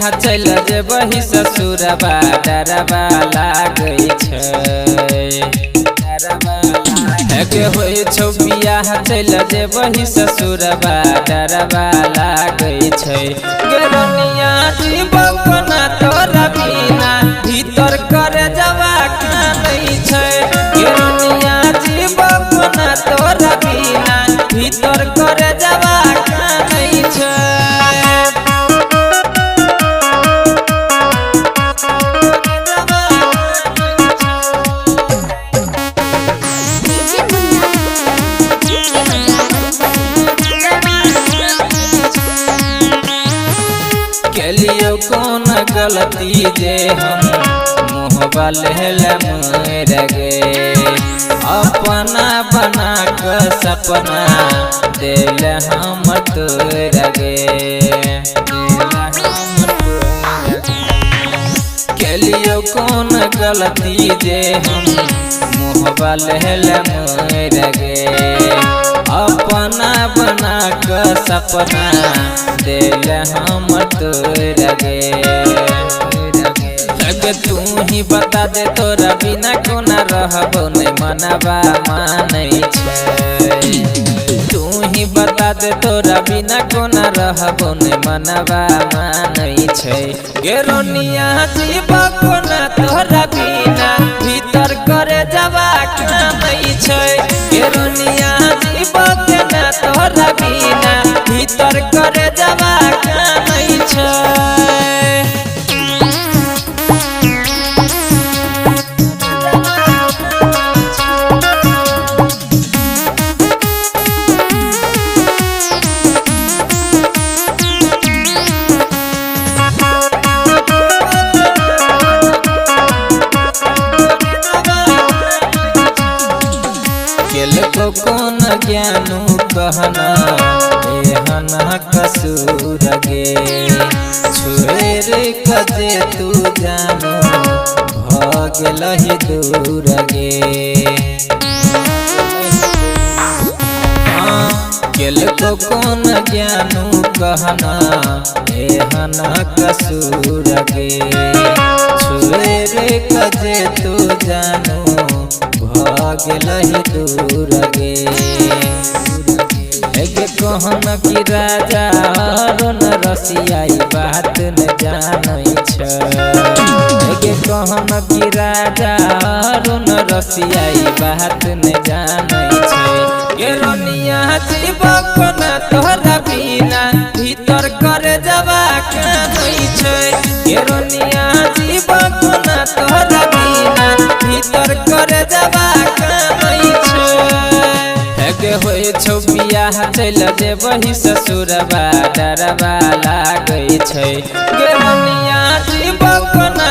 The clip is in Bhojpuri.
बियाह चल जेबही ससुरबा डरबा लागै छै के होय छौ बियाह चल जेबही ससुरबा डरबा लागै छै गेरनिया जीवन कोना तोरा बिना भीतर करे जवा कानै छै गेरनिया जीवन कोना तोरा बिना भीतर करे जवा कानै छै केलियो कौन गलती जे हम मुँहबा लेहलम गे अपना बना के सपना दिल हम तोर गे केलियो कौन गलती जे हम मुँहबा लेहलम गे अपना बना के सपना दिल हम तोर गे तू ही बता दे तोरा बिना कोना रहबो नहीं मनबा मानै छै तू ही बता दे तोरा बिना कोना रहबो नहीं मनबा मानै छै गेरनिया जीवा कोना तोरा बिना भीतर करे जवा कानै छै गेरनिया जीवा कोना तोरा बिना भीतर करे जवा कानै छै को कौन ज्ञानू कहना एहना कसूर गे छोड़ कजे तू जानो भगलही दूर गे केल को कौन ज्ञानू कहना एहना कसूर गे छोड़ कजे तू जानो भगलही दूर गे कहन कि राजा अरुण रसियाई बात न जानै छै कहन कि राजा अरुण रसियाई बात न जानै छै गेरनिया जीवा कोना तोरा बिना भीतर करे जवा कानै छै गेरनिया जीवा कोना तोरा बिना भीतर करे जवा कानै छै होय छौ बियाह चल जेबही ससुरबा डरबा लागै छै गेरनिया जीवा कोना